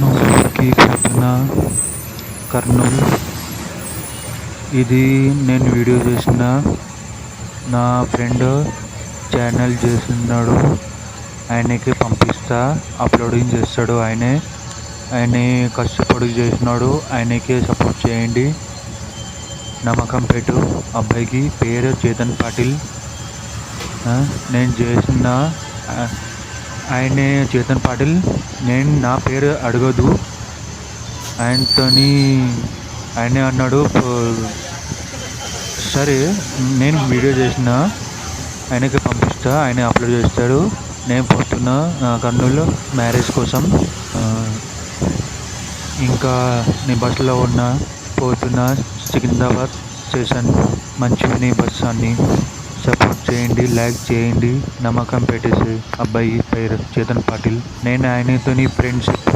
నూజివీడుకి పోతున్న కర్నూల్. ఇది నేను వీడియో చేసిన నా ఫ్రెండ్ ఛానల్ చేస్తున్నాడు, ఆయనకి పంపిస్తా, అప్లోడింగ్ చేస్తాడు. ఆయన కష్టపడి చేసినాడు, ఆయనకే సపోర్ట్ చేయండి. నమ్మకం పెట్టు. అబ్బాయికి పేరు చేతన్ పాటిల్. నేను చేసిన ఆయన చేతన్ పాటిల్. నేను నా పేరు అడగదు, ఆయనతోని ఆయనే అన్నాడు. సరే, నేను వీడియో చేసిన ఆయనకి పంపిస్తా, ఆయన అప్లోడ్ చేస్తాడు. నేను పోతున్నా కర్నూలు మ్యారేజ్ కోసం. ఇంకా నేను బస్సులో పోతున్నా సికింద్రాబాద్ స్టేషన్. మంచిగా బస్ అన్ని సపోర్ట్ చేయండి, లైక్ చేయండి. నమ్మకం పెట్టేసి అబ్బాయి పేరు చేతన్ పాటిల్. నేను ఆయనతోని ఫ్రెండ్షిప్